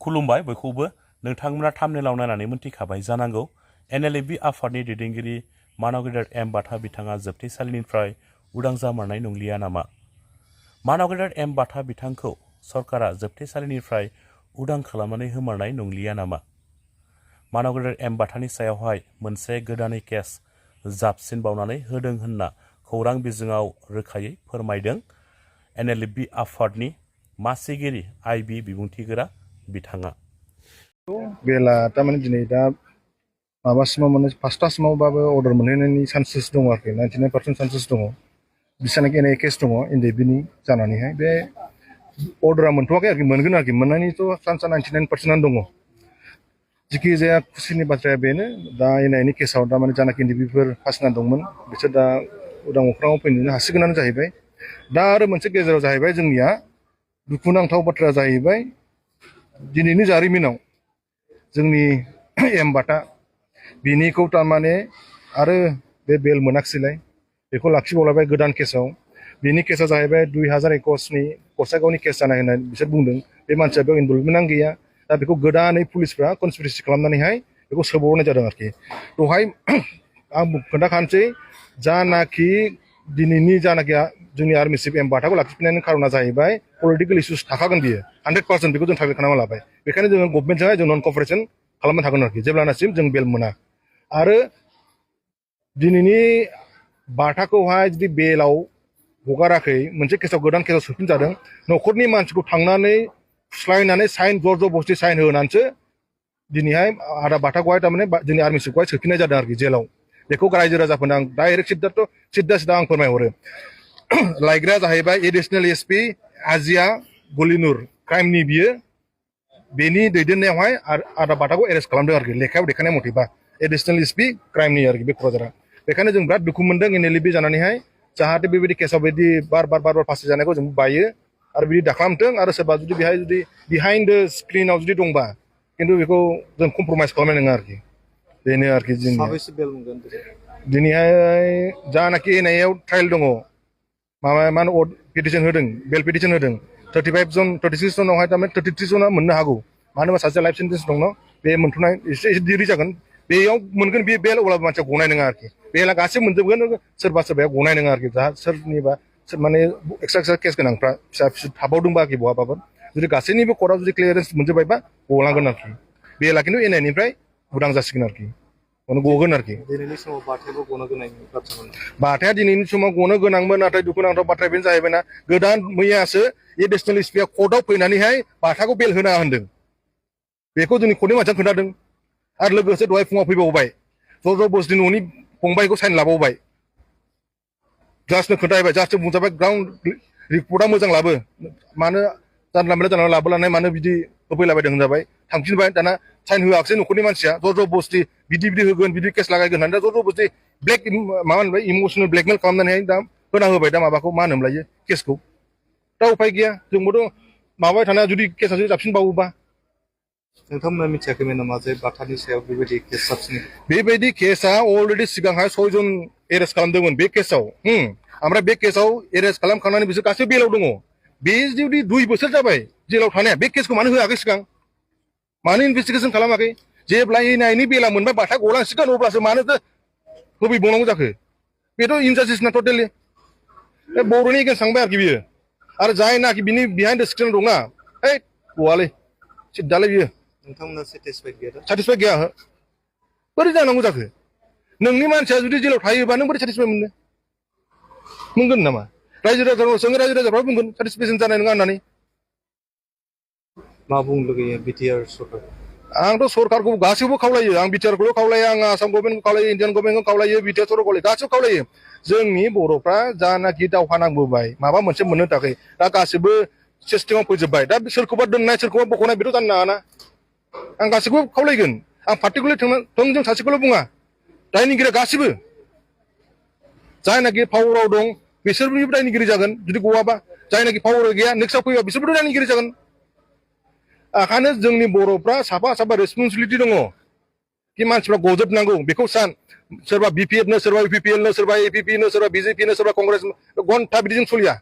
खुलुमबाय बयखौबो नोंथांमोना थाम्बनेलाव नायनानै मोनथिखाबाय जानांगौ NLFB आफादनि दैदेनगिरि मानव गेदेर M.Batha बिथाङा जोबथेसालिनिफ्राय उदां जामारनाय नंलिया नामा? मानव गेदेर M.Batha बिथांखौ सरकारा जोबथेसालिनिफ्राय उदां खालामनानै होमारनाय नंलिया नामा? मानव गेदेर M.Bathaनि सायावहाय मोनसे गोदानै केस जाबसिनबावनानै होदों होनना खौरां बिजोङाव रोखायै फोरमायदों NLFB आफादनि मासिगिरि IB बिबुंथिगोरा बिथाङा। बेला तारमाने दिनै दा माबासिमाव माने 5टासिमावबाबो अर्डार मोनहैनायनि चान्सेस दङ आरोखि 99% चान्सेस दङ। बिसानाखि एनआइ केस दङ NLFBनि जानानैहाय बे अर्डारा मोनथ'वाखै आरोखि मोनगोन आरोखि मोननायनिथ' चान्सआ 99%आनो दङ। जिखि जाया खुसिनि बाथ्राया बेनो दा एनआइनि केसाव दा माने जानाखि NLFBफोर फासिना दंमोन बिसोर दा उदां अख्राङाव फैनो हासिगोनानो जाहैबाय। दा आरो मोनसे गेजेराव जाहैबाय जोंनिया दुखुनांथाव बाथ्रा जाहैबाय दिनैनि जारिमिनाव जोंनि M.Batha बिनिखौ तारमाने आरो बे बेल मोनाखिसैलाय बेखौ लाखिबावलायबाय गोदान केसाव। बिनि केसा जाहैबाय 2021नि गसाइगावनि केस जानाय होननानै बिसोर बुंदों। बे मानसिया बेयाव इनभल्भमेन्टआनो गैया। दा बेखौ गोदानै पुलिसफ्रा कनस्पिरेसि खालामनानैहाय बेखौ सोबावनाय जादों आरोखि। दहाय आं खोन्थाखानोसै जानाखि दिनैनि जानाखि जोंनि आर्मि चिफ M.Bathaखौ लाखिफिननायनि खारना जाहैबाय पलिटिकेल इस्युस थाखागोन बियो 100% बेखौ जों टारगेट खालामना लाबाय। बेखायनो जोङो गभर्नमेन्टजोंहाय जों नन कपारेसन खालामनो थागोन आरोखि जेब्लानासिम जों बेल मोना। आरो दिनैनि बाथाखौहाय जुदि बेलाव हगाराखै मोनसे केसाव गोदान केसाव सोफिनजादों न'खरनि मानसिखौ थांनानै फुस्लायनानै साइन जर-जबस्ति साइन होनानैसो दिनैहाय आदा बाथाखौहाय तारमाने जोंनि आर्मि चिफखौहाय सोफिननाय जादों आरोखि जेलाव। बेखौ रायजो राजाफोरनो आं डाइरेक्ट सिद्दा आं फोरमायहरो। लायग्राया जाहैबाय एडिशनेल SP आजिया गलिनुर क्राइमनि बियो बेनि दैदेननायावहाय आदा बाथाखौ एरेस्ट खालामदों आरोखि लेखायाव देखायनाय मथेबा एडिशनेल SP क्राइमनि आरोखि बे क'क्राझारा। बेखायनो जों बिराद दुखु मोनदों NLFB जानानैहाय जाहाथे बेबायदि केसाव बिदि बार फासि जानायखौ जों बायो आरो बिदि दाखालामथों आरो सोरबा जुदि बेहाय जुदि बिहाइन्ड द स्क्रिनाव जुदि दंबा खिन्थु बेखौ जों कमप्रमाइस खालामनाय नङा आरोखि। बेनो आरोखि जोंनि दिनैहाय जानाखि NIA आव ट्रायल दङ माबा मा होनो पिटिसन होदों बेल पिटिसन होदों 35 जन 36 जनावहाय तारमाने 33 जना मोननो हागौ। मानो होनबा सासे लाइफ सेन्टेन्स दङ बे मोनथ'नाय एसे देरि जागोन बेयाव मोनगोन बे बेल अब्लाबो मानसिया गनाय नङा आरोखि। बेला गासैबो मोनजोबगोन सोरबा सोरबाया गनाय नङा आरोखि जा सोरनिबा माने एक्सट्रा केस गोनांफ्रा फिसा फिसौ थाबावदोंबा आरोखि बहाबाबो जुदि गासैनिबो कर्टआव जुदि क्लियारेन्स मोनजोबबायबा गलांगोन आरोखि। बेला खिन्थु NIAनिफ्राय उदां जासिगोन आरोखि गगोन आरोखि। दिनैनि समाव बाथायाबो गनो गोनांनि बाथ्रामोन। बाथाया दिनैनि समाव गनो गोनांमोन नाथाय दुखुनांथाव बाथ्राया बेनो जाहैबायना गोदान मैयासो एडिशनेल SPआ कर्टआव फैनानैहाय बाथाखौ बेल होना होनदों। बेखौ जोंनि कर्टनि मानसिया खोन्थादों आरो लोगोसे दहाय फुङाव फैबावबाय जर-जबस्ति न'नि फंबायखौ साइन लाबावबाय जास्टनो खोन्थाहैबाय जास्टनो बुंजाबाय ग्राउन्ड रिपर्टआ मोजां लाबो मानो जानला लाबोलानाय मानो बिदि होफैलाबायदों होनजाबाय थांफिनबाय दाना साइन होआखिसै न'खरनि मानसिया जर-जबस्ति बिदि होगोन बिदि केस लागायगोन होननानै दा जर-जबस्ति माबा होनबाय इमसनेल ब्लेकमेल खालामनानैहाय दा होना होबाय दा माबाखौ मा होनोमोनलाय केसखौ। दा उफाय गैया जोंबोथ' माबाबाय थानाया जुदि केसा जुदि जाबसिनबावोबा। नोंथांमोना मिथियाखैमोन नामा जे बाथानि सायाव बेबायदि केस जाबसिनो? बेबायदि केसा अलरेडि सिगांहाय 6 जन एरेस्ट खालामदोंमोन बे केसाव। ओमफ्राय बे केसाव एरेस्ट खालामखांनानै बिसोर गासैबो बेलाव दङ। बे जुदि 2 बोसोर जाबाय जेलाव थानाया बे केसखौ मानो होआखै सिगां मानो इनभेस्टिगेसन खालामाखै? जेब्ला NIAनि बेला मोनबाय बाथा गलांसिगोन अब्लासो मानोथो होफैबावनांगौ जाखो? बेथ' इनजास्टिस ना टटेलि बे बर'नि एगेन्स्ट थांबाय आरोखि बियो। आरो जायनाखि बिनि बिहाइन्ड द स्क्रिन दंना गवालै सिद्दालै बियो। नोंथांमोना सेटिसफाइड गैया? सेटिसफाइड गैया बोरै जानांगौ जाखो? नोंनि मानसिया जुदि जेलाव थायोबा नों बोरै सेटिसफाइड मोनगोन नामा? रायजो राजाफ्रा बुंगोन सेटिसफेक्सन जानाय नङा होननानै। मा बुंनो लुगैयो BTR सरकार? आंथ' सरकारखौ गासैबो खावलायो आं BTRखौल' खावलायो आं आसाम गभर्नमेन्टखौ खावलायो इन्डियान गभर्नमेन्टखौ खावलायो BTR सरकारखौ गासैबो खावलायो। जोंनि बर'फ्रा जानाखि दावहा नांबोबाय माबा मोनसे मोननो थाखाय दा गासैबो सिस्टेमाव फैजोबबाय दा सोरखौबा दोननाय सोरखौबा बख'नाय बेथ' जानो नाङाना। आं गासैखौबो खावलायगोन आं पार्टिकुलार थोंजों सासेखौल' बुङा दायनिगिरिया गासैबो जायनाखि पावाराव दं बिसोरनिबो दायनिगिरि जागोन जुदि गवाबा जायनाखि पावार गैया नेक्स्टआव फैबा बिसोरबोथ' दायनिगिरि जागोन। ओंखायनो जोंनि बर'फ्रा साफा रेसपन्सिबिलिटि दङ कि मानसिफ्रा गजोबनांगौ बेखौ सान सोरबा BPF नो सोरबा UPPL नो सोरबा APP नो सोरबा BJP नो सोरबा कंग्रेस घन्टा बिदिजों सोलिया